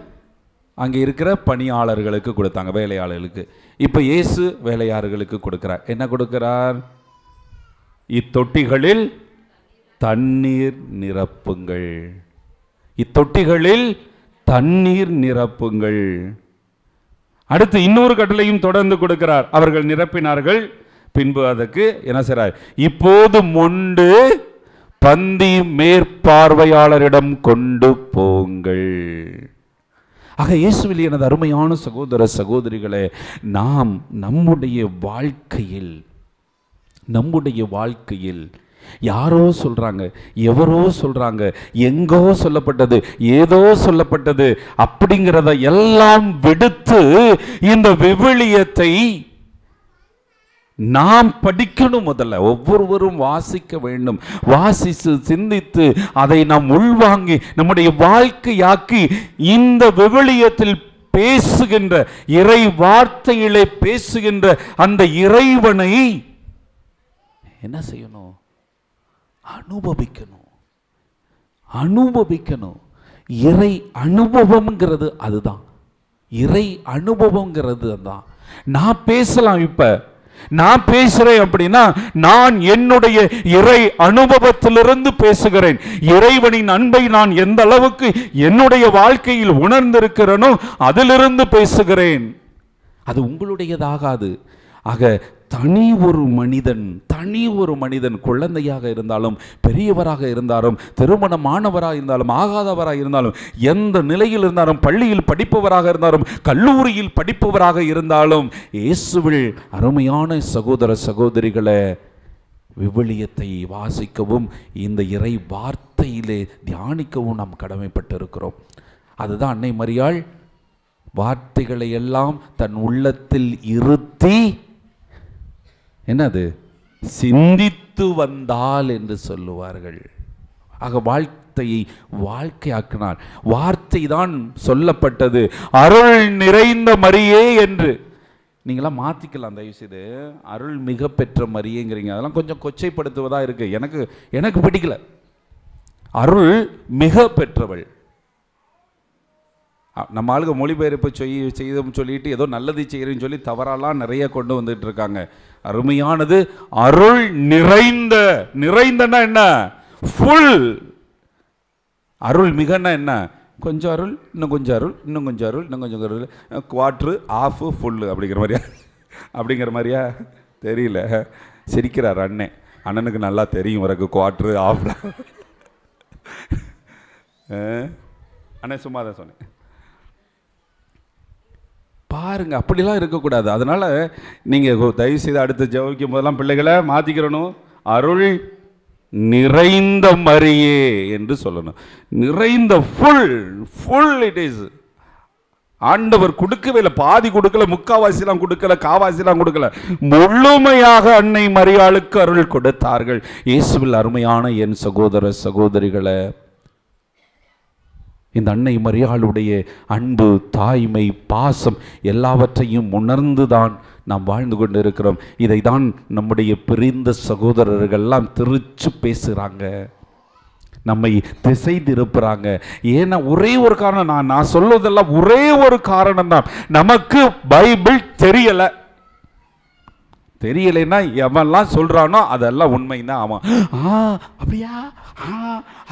அங்கே இருக்கிற பணியாளர்களுக்கு கொடுத்தாங்க, வேலையாளர்களுக்கு. இப்போ இயேசு வேலையாளர்களுக்கு கொடுக்கிறார். என்ன கொடுக்கிறார்? இத்தொட்டிகளில் தண்ணீர் நிரப்புங்கள், இத்தொட்டிகளில் தண்ணீர் நிரப்புங்கள். அடுத்து இன்னொரு கட்டளையும் தொடர்ந்து கொடுக்கிறார். அவர்கள் நிரப்பினார்கள். பின்பு அதற்கு என்ன செய்றார்? இப்போது மொண்டு பந்தி மேற்பார்வையாளரிடம் கொண்டு போங்கள். ஆக இயேசுவில் எனது அருமையான சகோதர சகோதரிகளே, நாம் நம்முடைய வாழ்க்கையில் யாரோ சொல்றாங்க, எவரோ சொல்றாங்க, எங்கோ சொல்லப்பட்டது, ஏதோ சொல்லப்பட்டது அப்படிங்கிறத எல்லாம் விடுத்து இந்த விவிலியத்தை நாம் படிக்கணும். முதல்ல ஒவ்வொருவரும் வாசிக்க வேண்டும். வாசித்து சிந்தித்து அதை நாம் உள்வாங்கி நம்முடைய வாழ்க்கையாக்கி இந்த விவிலியத்தில் பேசுகின்ற இறை வார்த்தையிலே பேசுகின்ற அந்த இறைவனை என்ன செய்யணும்? அனுபவிக்கணும். இறை அனுபவம்ங்கிறது அதுதான். இறை அனுபவம்ங்கிறது அதுதான். நான் பேசலாம், இப்ப நான் பேசுறேன் அப்படின்னா நான் என்னுடைய இறை அனுபவத்திலிருந்து பேசுகிறேன். இறைவனின் அன்பை நான் எந்த அளவுக்கு என்னுடைய வாழ்க்கையில் உணர்ந்திருக்கிறேனோ அதிலிருந்து பேசுகிறேன். அது உங்களுடையதாகாது. ஆக தனி ஒரு மனிதன் குழந்தையாக இருந்தாலும், பெரியவராக இருந்தாலும், திருமணமானவராக இருந்தாலும், ஆகாதவராக இருந்தாலும், எந்த நிலையில் இருந்தாலும், பள்ளியில் படிப்பவராக இருந்தாலும், கல்லூரியில் படிப்பவராக இருந்தாலும், இயேசுவில் அருமையான சகோதர சகோதரிகளை விவிலியத்தை வாசிக்கவும் இந்த இறை வார்த்தையிலே தியானிக்கவும் நாம் கடமைப்பட்டிருக்கிறோம். அதுதான் அன்னை மரியாள் வார்த்தைகளை எல்லாம் தன் உள்ளத்தில் இருத்தி என்னது சிந்தித்து வந்தால் என்று சொல்லுவார்கள். ஆக வாழ்க்கையை வாழ்க்கையாக்கினார். வார்த்தை தான் சொல்லப்பட்டது. அருள் நிறைந்த மரியே என்று நீங்களாம் மாற்றிக்கலாம் தயவு செய்து. அருள் மிக பெற்ற மரியேங்கிறீங்க, அதெல்லாம் கொஞ்சம் கொச்சைப்படுத்துவதாக இருக்கு. எனக்கு பிடிக்கல. அருள் மிக பெற்றவள். நம்ம ஆளுங்க மொழிபெயர்ப்பு செய்தோம் சொல்லிட்டு ஏதோ நல்லது செய்கிறேன்னு சொல்லி தவறாலாம் நிறைய கொண்டு வந்துட்டு இருக்காங்க. அருமையானது அருள் நிறைந்தனா என்ன? ஃபுல். அருள் மிகன்னா என்ன? கொஞ்சம் அருள், இன்னும் கொஞ்சம் அருள், இன்னும் கொஞ்சம் அருள், இன்னும் கொஞ்சம் அருள், குவாட்ரு, ஆஃபு, ஃபுல்லு அப்படிங்கிற மாதிரியா தெரியல. சிரிக்கிறார் அண்ணனுக்கு நல்லா தெரியும் வரக்கு குவாட்ரு ஆஃப். அண்ணன் சும்மா தான் சொன்னேன். பாருங்க, அப்படிலாம் இருக்கக்கூடாது. அதனால நீங்கள் தயவு செய்து அடுத்து ஜெபிக்கும் போதெல்லாம் பிள்ளைகளை மாற்றிக்கிறணும். அருள் நிறைந்த மரியே என்று சொல்லணும். நிறைந்த ஃபுல் இட் இஸ். ஆண்டவர் கொடுக்கவே இல்லை, பாதி கொடுக்கல, முக்காவாசிலாம் கொடுக்கல, காவாசிலாம் கொடுக்கல, முழுமையாக அன்னை மரியாளுக்கு அருள் கொடுத்தார்கள். இயேசுவில் அருமையான என் சகோதர சகோதரிகளை, இந்த அன்னை மரியாளுடைய அன்பு, தாய்மை, பாசம் எல்லாவற்றையும் உணர்ந்துதான் நாம் வாழ்ந்து கொண்டு இருக்கிறோம். இதை தான் நம்முடைய பிரிந்த சகோதரர்கள்லாம் திருச்சு பேசுகிறாங்க, நம்மை திசை திருப்புறாங்க. ஏன்னா ஒரே ஒரு காரணம், நான் சொல்வதெல்லாம் ஒரே ஒரு காரணம் தான், நமக்கு பைபிள் தெரியலைன்னா எவன்லாம் சொல்கிறானோ அதெல்லாம் உண்மைதான். ஆமாம், அப்படியா,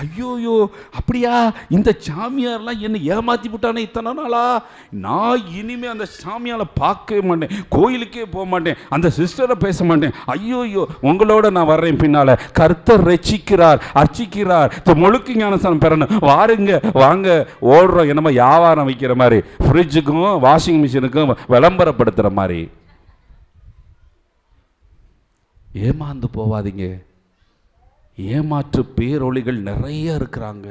ஐயோயோ அப்படியா, இந்த சாமியார்லாம் என்னை ஏமாற்றி விட்டானே இத்தனை நாளா, நான் இனிமேல் அந்த சாமியாரை பார்க்கவே மாட்டேன், கோயிலுக்கே போக மாட்டேன், அந்த சிஸ்டரை பேச மாட்டேன், ஐயோயோ உங்களோட நான் வர்றேன் பின்னால், கர்த்தர் ரட்சிக்கிறார், அர்ச்சிக்கிறார், முழுக்க ஞானஸ்தானம் பெறணும், வாங்க ஓடுறோம். என்னமோ வியாபாரம் வைக்கிற மாதிரி, ஃப்ரிட்ஜுக்கும் வாஷிங் மிஷினுக்கும் விளம்பரப்படுத்துகிற மாதிரி. ஏமாந்து போவாதீங்க. ஏமாற்று பேரொளிகள் நிறைய இருக்கிறாங்க.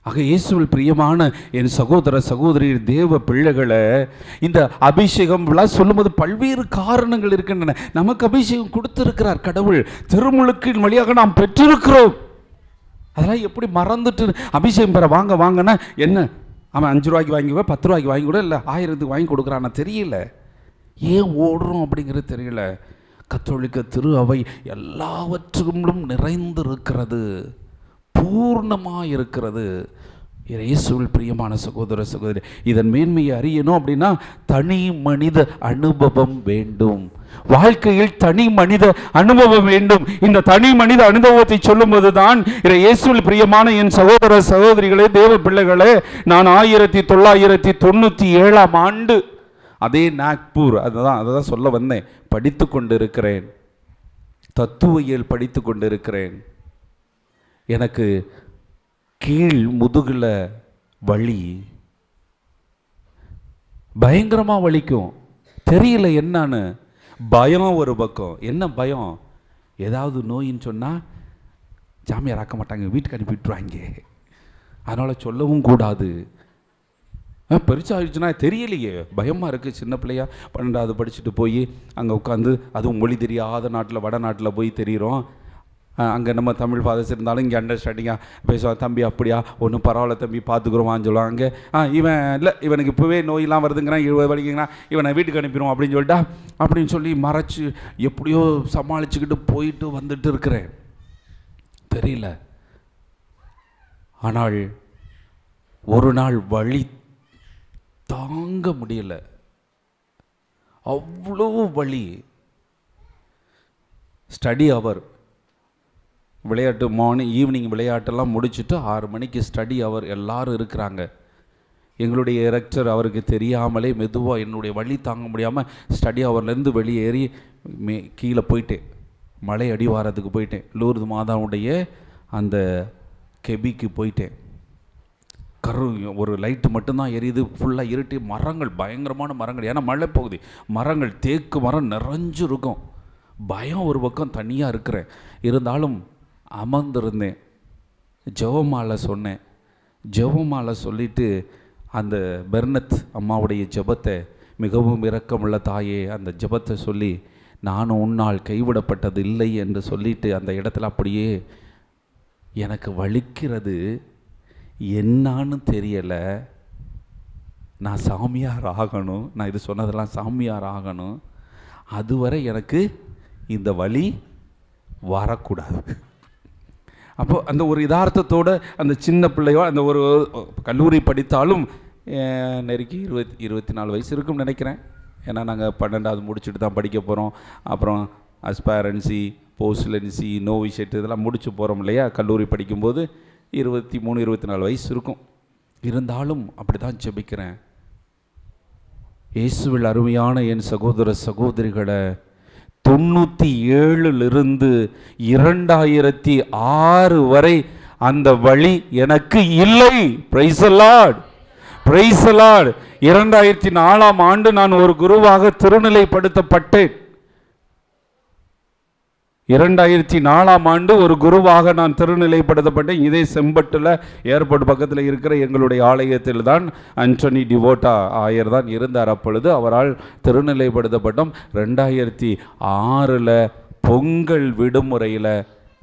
ஆக இயேசுவில் பிரியமான என் சகோதர சகோதரி தேவ பிள்ளைகளை, இந்த அபிஷேகம் சொல்லும்போது பல்வேறு காரணங்கள் இருக்கின்றன. நமக்கு அபிஷேகம் கொடுத்திருக்கிறார் கடவுள், திருமுழுக்கின் வழியாக நாம் பெற்றிருக்கிறோம். அதெல்லாம் எப்படி மறந்துட்டு அபிஷேகம் பெற வாங்கன்னா என்ன, அவன் 5 ரூபாய்க்கு வாங்கிக்குவா, 10 ரூபாய்க்கு வாங்கி கூட, இல்லை 1000க்கு வாங்கி கொடுக்குறான்னா தெரியல, ஏன் ஓடுறோம் அப்படிங்கிறது தெரியல. கத்தோலிக்க திரு அவை எல்லாவற்றிலும் நிறைந்திருக்கிறது, பூர்ணமாக இருக்கிறது. இயேசுவில் பிரியமான சகோதர சகோதரி, இதன் மேன்மையை அறியணும் அப்படின்னா தனி மனித அனுபவம் வேண்டும். வாழ்க்கையில் தனி மனித அனுபவம் வேண்டும். இந்த தனி மனித அனுபவத்தை சொல்லும்போது தான் இயேசுவில் பிரியமான என் சகோதர சகோதரிகளே, தேவ பிள்ளைகளே, நான் 1997ஆம் ஆண்டு அதே நாக்பூர், அதை தான் சொல்ல வந்தேன், படித்து கொண்டு இருக்கிறேன், தத்துவியல் படித்து கொண்டு இருக்கிறேன். எனக்கு கீழ் முதுகில் வலி, பயங்கரமாக வலிக்கும், தெரியல என்னன்னு. பயம் ஒரு பக்கம். என்ன பயம்? ஏதாவது நோயின்னு சொன்னால் ஜாமியார் ஆக்க மாட்டாங்க, வீட்டுக்கு அனுப்பி விட்டுருவாங்க, அதனால் சொல்லவும் கூடாது. பெருசாகிடுச்சுன்னா தெரியலையே, பயமாக இருக்குது. சின்ன பிள்ளையா 12வது படிச்சுட்டு போய் அங்கே உட்காந்து, அதுவும் மொழி தெரியாத நாட்டில், வடநாட்டில் போய் தெரிகிறோம். அங்கே நம்ம தமிழ் ஃபாதர்ஸ் இருந்தாலும் இங்கே அண்டர்ஸ்டாண்டிங்காக பேசுவாங்க. தம்பி அப்படியா, ஒன்றும் பரவாயில்ல தம்பி, பார்த்துக்குறோமான்னு சொல்லுவாங்க. அங்கே இவன் இல்லை, இவனுக்கு இப்போவே நோயெல்லாம் வருதுங்கிறான், 70 வலிக்குங்கிறான், இவனை வீட்டுக்கு அனுப்பிடுவோம் அப்படின்னு சொல்லிட்டா, அப்படின்னு சொல்லி மறைச்சி எப்படியோ சமாளிச்சுக்கிட்டு போயிட்டு வந்துட்டு இருக்கிறேன். தெரியல. ஆனால் ஒரு நாள் வழி தாங்க முடியல, அவ்வளோ வலி. ஸ்டடி அவர், விளையாட்டு ஈவினிங் விளையாட்டெல்லாம் முடிச்சுட்டு 6 மணிக்கு ஸ்டடி அவர், எல்லாரும் இருக்கிறாங்க. எங்களுடைய எரெக்டர் அவருக்கு தெரியாமலே மெதுவாக என்னுடைய வழி தாங்க முடியாமல் ஸ்டடி அவர்லேருந்து வெளியேறி கீழே போயிட்டேன், மலை அடிவாரத்துக்கு போயிட்டேன், லூர்து மாதாவுடைய அந்த கெபிக்கு போயிட்டேன். ஒரு லைட்டு மட்டும்தான் எரியுது, ஃபுல்லாக இருட்டி, மரங்கள், பயங்கரமான மரங்கள், ஏன்னா மழை போகுது, மரங்கள், தேக்கு மரம் நிறைஞ்சு இருக்கும். பயம் ஒரு பக்கம் தனியாக இருக்கிறேன். இருந்தாலும் அமர்ந்திருந்தேன், ஜெபமாலை சொன்னேன். ஜெபமாலை சொல்லிவிட்டு அந்த பெர்னத் அம்மாவுடைய ஜெபத்தை, மிகவும் இரக்கமுள்ள தாயே, அந்த ஜெபத்தை சொல்லி, நானும் உன்னால் கைவிடப்பட்டது இல்லை என்று சொல்லிட்டு அந்த இடத்துல அப்படியே எனக்கு வலிக்கிறது. என்னான்னு தெரியலை, நான் சாமியார் ஆகணும், நான் இது சொன்னதெல்லாம் சாமியார் ஆகணும், அதுவரை எனக்கு இந்த வலி வரக்கூடாது. அப்போது அந்த ஒரு யதார்த்தத்தோடு அந்த சின்ன பிள்ளையோ, அந்த ஒரு கல்லூரி படித்தாலும் நெருக்கி 24 வயசு இருக்குன்னு நினைக்கிறேன். ஏன்னா நாங்கள் 12வது முடிச்சுட்டு தான் படிக்க போகிறோம். அப்புறம் அஸ்பைரன்சி, போஸ்ட்லன்சி, நோவிஷெட் இதெல்லாம் முடிச்சு போகிறோம் இல்லையா, கல்லூரி படிக்கும்போது 23-24 வயசு இருக்கும். இருந்தாலும் அப்படி தான் ஜெபிக்கிறேன். இயேசுவில் அருமையான என் சகோதர சகோதரிகளை, 97லிருந்து 2006 வரை அந்த வழி எனக்கு இல்லை. Praise the Lord, praise the Lord. 2004ஆம் ஆண்டு நான் ஒரு குருவாக திருநிலைப்படுத்தப்பட்டேன். 2004ஆம் ஆண்டு ஒரு குருவாக நான் திருநிலைப்படுத்தப்பட்டேன். இதே செம்பட்டில் ஏர்போர்ட் பக்கத்தில் இருக்கிற எங்களுடைய ஆலயத்தில் தான் ஆண்டனி டிவோட்டா ஆயர் தான் இருந்தார். அப்பொழுது அவரால் திருநிலைப்படுத்தப்பட்டோம். 2006 பொங்கல் விடுமுறையில்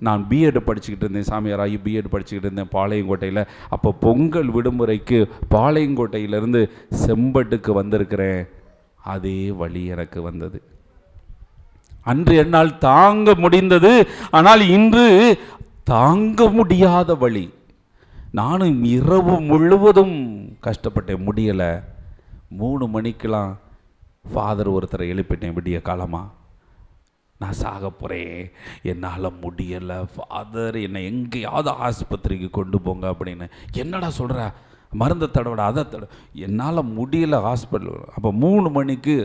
நான் பிஎட் படிச்சுக்கிட்டு இருந்தேன், சாமியாராகி பிஎட் படிச்சுக்கிட்டு இருந்தேன் பாளையங்கோட்டையில். அப்போ பொங்கல் விடுமுறைக்கு பாளையங்கோட்டையிலேருந்து செம்பட்டுக்கு வந்திருக்கிறேன். அதே வழி எனக்கு வந்தது. அன்று என்னால் தாங்க முடிந்தது, ஆனால் இன்று தாங்க முடியாத வழி. நானும் இரவு முழுவதும் கஷ்டப்பட்டேன், முடியலை. 3 மணிக்கெலாம் ஃபாதர் ஒருத்தரை எழுப்பிட்டேன் விடிய காலமாக. நான் சாக போகிறேன், என்னால் முடியலை ஃபாதர், என்னை எங்கேயாவது ஆஸ்பத்திரிக்கு கொண்டு போங்க அப்படின்னு. என்னடா சொல்கிற, மருந்தை தடவிட, அதை என்னால் முடியலை ஹாஸ்பிட்டல். அப்போ 3 மணிக்கு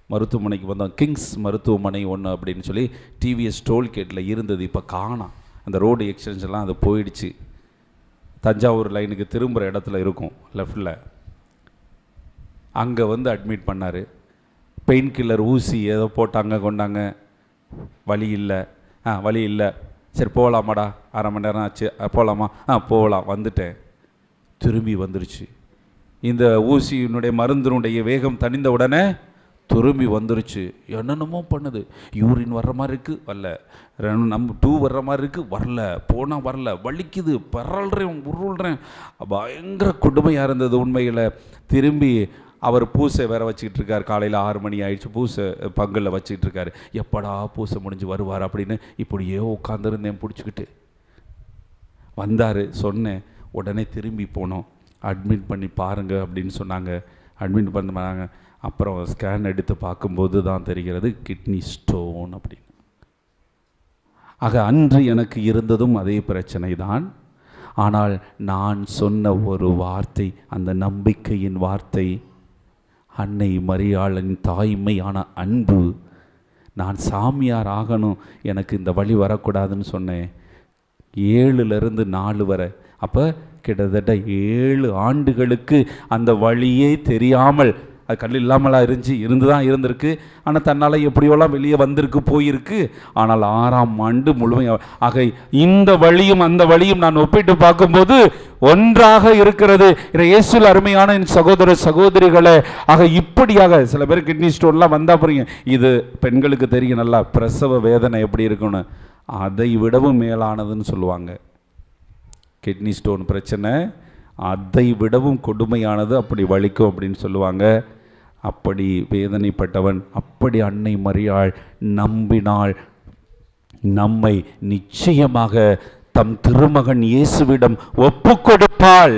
மருத்துவமனைக்கு வந்தோம். கிங்ஸ் மருத்துவமனை ஒன்று அப்படின்னு சொல்லி டிவிஎஸ் டோல்கேட்டில் இருந்தது, இப்போ காணோம். அந்த ரோடு எக்ஸ்டென்ஷன்லாம் அது போயிடுச்சு. தஞ்சாவூர் லைனுக்கு திரும்புகிற இடத்துல இருக்கும் லெஃப்டில். அங்கே வந்து அட்மிட் பண்ணார். பெயின் கில்லர் ஊசி ஏதோ போட்டாங்க, கொண்டாங்க. வலி இல்லை, வலி இல்லை. சரி போகலாமாடா, 1/2 மணி நேரம் ஆச்சு, போகலாமா, போகலாம். வந்துட்டேன். திரும்பி வந்துருச்சு. இந்த ஊசியினுடைய மருந்தினுடைய வேகம் தணிந்த உடனே திரும்பி வந்துருச்சு. என்னென்னமோ பண்ணுது. யூரின் வர்ற மாதிரி இருக்குது, வரல. நம்ம 2 வர்ற மாதிரி இருக்குது, வரல. போனால் வரல, வலிக்குது, பரல்றேன், உருள்றேன். பயங்கர கொடுமையாக இருந்தது உண்மையில். திரும்பி அவர் பூசை வேற வச்சுக்கிட்டு இருக்கார். காலையில் 6 மணி ஆயிடுச்சு, பூசை பங்கில் வச்சுக்கிட்டு இருக்காரு. எப்படா பூசை முடிஞ்சு வருவார் அப்படின்னு இப்படியே உட்காந்துருந்தேன் பிடிச்சிக்கிட்டு. வந்தார், சொன்னேன். உடனே திரும்பி போனோம். அட்மிட் பண்ணி பாருங்க அப்படின்னு சொன்னாங்க. அட்மிட் பண்ணாங்க. அப்புறம் ஸ்கேன் எடுத்து பார்க்கும்போது தான் தெரிகிறது கிட்னி ஸ்டோன் அப்படின்னு. ஆக அன்று எனக்கு இருந்ததும் அதே பிரச்சனை தான். ஆனால் நான் சொன்ன ஒரு வார்த்தை, அந்த நம்பிக்கையின் வார்த்தை, அன்னை மரியாளின் தாய்மையான அன்பு. நான் சாமியார் ஆகணும், எனக்கு இந்த வழி வரக்கூடாதுன்னு சொன்னேன். 7லிருந்து 4 வரை, அப்போ கிட்டத்தட்ட 7 ஆண்டுகளுக்கு அந்த வழியே தெரியாமல், அது கல் இல்லாமலாம் இருந்து தான் இருந்திருக்கு. ஆனால் தன்னால் எப்படியோலாம் வெளியே வந்திருக்கு, போயிருக்கு. ஆனால் 6ஆம் ஆண்டு முழுமையாக. ஆக இந்த வழியும் அந்த வழியும் நான் ஒப்பிட்டு பார்க்கும்போது ஒன்றாக இருக்கிறது. இயேசுவில் அருமையான என் சகோதர சகோதரிகளை, ஆக இப்படியாக சில பேர் கிட்னி ஸ்டோன்லாம் வந்தால் போறீங்க. இது பெண்களுக்கு தெரியும் நல்லா, பிரசவ வேதனை எப்படி இருக்குன்னு. அதை விடவும் மேலானதுன்னு சொல்லுவாங்க. கிட்னி ஸ்டோன் பிரச்சனை அதை விடவும் கொடுமையானது, அப்படி வலிக்கும் அப்படின்னு சொல்லுவாங்க. அப்படி வேதனைப்பட்டவன், அப்படி அன்னை மரியாள் நம்பினாள். நம்மை நிச்சயமாக தம் திருமகன் இயேசுவிடம் ஒப்பு கொடுப்பாள்.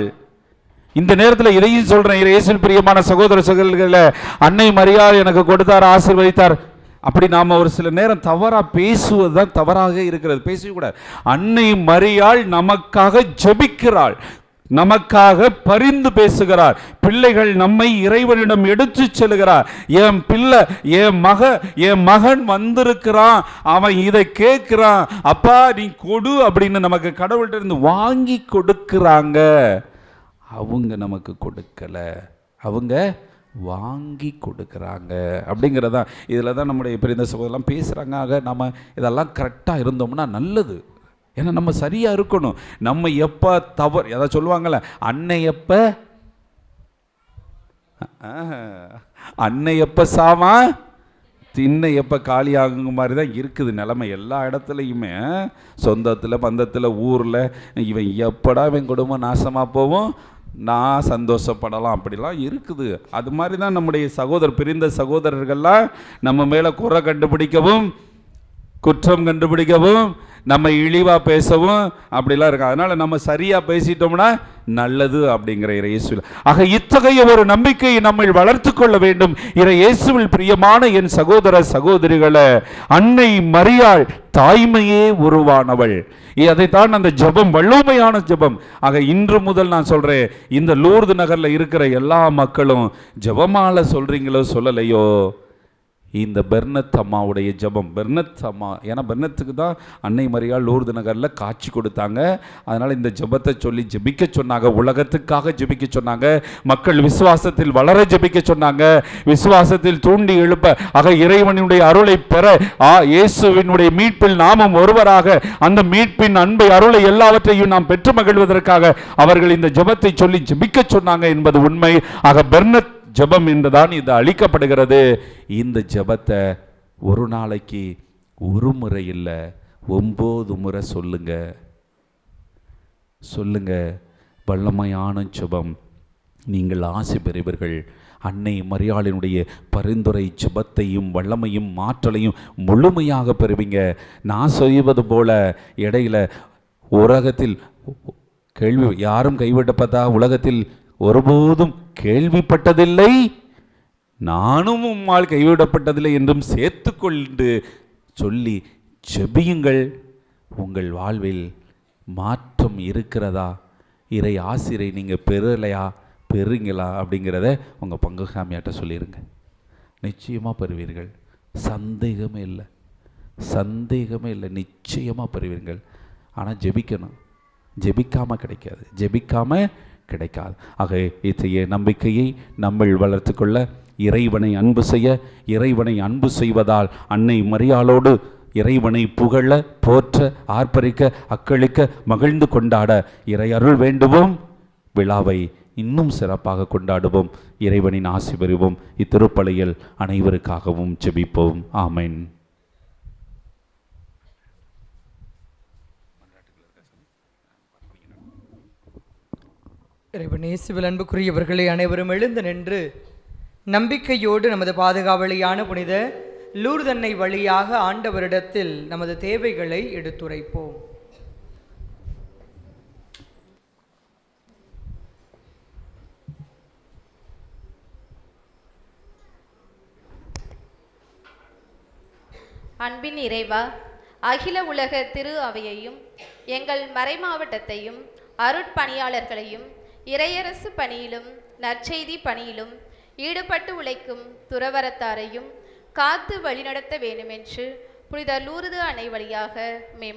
இந்த நேரத்தில் இதையும் சொல்றேன், இயேசுவில் பிரியமான சகோதர சகோதரிகளே, அன்னை மரியாள் எனக்கு கொடுத்தார், ஆசீர்வதித்தார். அப்படி நாம் ஒரு சில நேரம் தவறாக பேசுவது தான் தவறாக இருக்கிறது. பேசக்கூடாது. அன்னை மரியாள் நமக்காக ஜெபிக்கிறாள், நமக்காக பரிந்து பேசுகிறார். பிள்ளைகள் நம்மை இறைவனிடம் எடுத்து செல்கிறார். என் பிள்ளை, என் மகன் வந்திருக்கிறான், அவன் இதை கேட்கிறான், அப்பா நீ கொடு அப்படின்னு நமக்கு கடவுள்கிட்ட இருந்து வாங்கி கொடுக்கிறாங்க. அவங்க நமக்கு கொடுக்கல, அவங்க வாங்கி கொடுக்குறாங்க. அப்படிங்கிறதா இதில் தான் நம்முடைய பிரிந்த சகோதரெல்லாம் பேசுகிறாங்க. ஆக நம்ம இதெல்லாம் கரெக்டாக இருந்தோம்னா நல்லது. ஏன்னா நம்ம சரியாக இருக்கணும். நம்ம எப்போ தவறு, ஏதாவது சொல்லுவாங்கள்ல, அன்னை எப்போ சாவா தின்ன எப்போ காலி ஆகுங்க மாதிரி தான் இருக்குது நிலைமை எல்லா இடத்துலையுமே. சொந்தத்தில், பந்தத்தில், ஊரில், இவன் எப்படா இவன் குடும்பம் நாசமாக போவோம், நான் சந்தோஷப்படலாம், அப்படிலாம் இருக்குது. அது மாதிரி தான் நம்முடைய பிரிந்த சகோதரர்கள்லாம் நம்ம மேலே குறை கண்டுபிடிக்கவும், குற்றம் கண்டுபிடிக்கவும், நம்ம இழிவாக பேசவும் அப்படிலாம் இருக்கு. அதனால் நம்ம சரியாக பேசிட்டோம்னா நல்லது அப்படிங்கிற இயேசுவில். ஆக இத்தகைய ஒரு நம்பிக்கையை நம்ம வளர்த்து கொள்ள வேண்டும். இயேசுவில் பிரியமான என் சகோதர சகோதரிகளை, அன்னை மரியாள் தாய்மையே உருவானவள். அதைத்தான் அந்த ஜெபம் வல்லமையான ஜெபம். ஆக இன்று முதல் நான் சொல்றேன், இந்த லூர்து நகர்ல இருக்கிற எல்லா மக்களும் ஜெபமால சொல்றீங்களோ சொல்லலையோ, இந்த பெர்னத் அம்மாவுடைய ஜெபம், பெர்னத் அம்மா, ஏன்னா பெர்னத்துக்கு தான் அன்னை மரியாள் லூர்து நகரில் காட்சி கொடுத்தாங்க. அதனால் இந்த ஜெபத்தை சொல்லி ஜெபிக்க சொன்னாங்க, உலகத்துக்காக ஜெபிக்க சொன்னாங்க, மக்கள் விசுவாசத்தில் வளர ஜெபிக்க சொன்னாங்க, விசுவாசத்தில் தூண்டி எழுப்ப, ஆக இறைவனுடைய அருளை பெற, இயேசுவினுடைய மீட்பில் நாமும் ஒருவராக அந்த மீட்பின் அன்பை, அருளை எல்லாவற்றையும் நாம் பெற்று மகிழ்வதற்காக அவர்கள் இந்த ஜெபத்தை சொல்லி ஜெபிக்க சொன்னாங்க என்பது உண்மை. ஆக பெர்னத் ஜெபம் என்றுதான் இது அளிக்கப்படுகிறது. இந்த ஜெபத்தை ஒரு நாளைக்கு ஒரு முறை இல்லை, 9 முறை சொல்லுங்க. வல்லமையான ஜெபம். நீங்கள் ஆசி பெறுவீர்கள். அன்னை மரியாளினுடைய பரிந்துரை ஜெபத்தையும் வல்லமையும் மாற்றலையும் முழுமையாக பெறுவீங்க. நான் செய்வது போல இடையில உலகத்தில் கேள்வி யாரும் கைவிடப்பட்டா உலகத்தில் ஒருபோதும் கேள்விப்பட்டதில்லை, நானும் உம்மால் கைவிடப்பட்டதில்லை என்றும் சேர்த்து கொண்டு சொல்லி ஜெபியுங்கள். உங்கள் வாழ்வில் மாற்றம் இருக்கிறதா, இறை ஆசிரை நீங்கள் பெறுங்களா அப்படிங்கிறத உங்கள் பங்குசாமியாட்ட சொல்லிடுங்க. நிச்சயமாக பெறுவீர்கள். சந்தேகமே இல்லை, நிச்சயமாக பெறுவீர்கள். ஆனால் ஜெபிக்கணும். ஜெபிக்காமல் கிடைக்காது. ஆக இத்தகைய நம்பிக்கையை நம்ம வளர்த்து கொள்ள, இறைவனை அன்பு செய்வதால் அன்னை மரியாளோடு இறைவனை புகழ, போற்ற, ஆர்ப்பரிக்க, அக்களிக்க, மகிழ்ந்து கொண்டாட இறை அருள் வேண்டுவோம். விழாவை இன்னும் சிறப்பாக கொண்டாடுவோம். இறைவனின் ஆசி பெறுவோம். இத்திருப்பலியில் அனைவருக்காகவும் ஜெபிப்போம். ஆமென். இறைவன் இயேசுவில் அன்புக்குரியவர்களே, அனைவரும் எழுந்து நின்று நம்பிக்கையோடு நமது பாதுகாவலியான புனித லூர்து அன்னை வழியாக ஆண்டவரிடத்தில் நமது தேவைகளை எடுத்துரைப்போம். அன்பின் இறைவா, அகில உலக திரு அவையையும் எங்கள் மறைமாவட்டத்தையும் அருட்பணியாளர்களையும் இறையரசு பணியிலும் நற்செய்தி பணியிலும் ஈடுபட்டு உழைக்கும் துறவரத்தாரையும் காத்து வழிநடத்த வேண்டுமென்று புனித லூர்து அன்னை வழியாக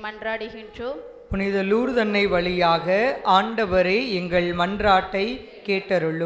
மன்றாடுகின்றோம். புனித லூர்து அன்னை வழியாக ஆண்டவரே எங்கள் மன்றாட்டை கேட்டருளும்.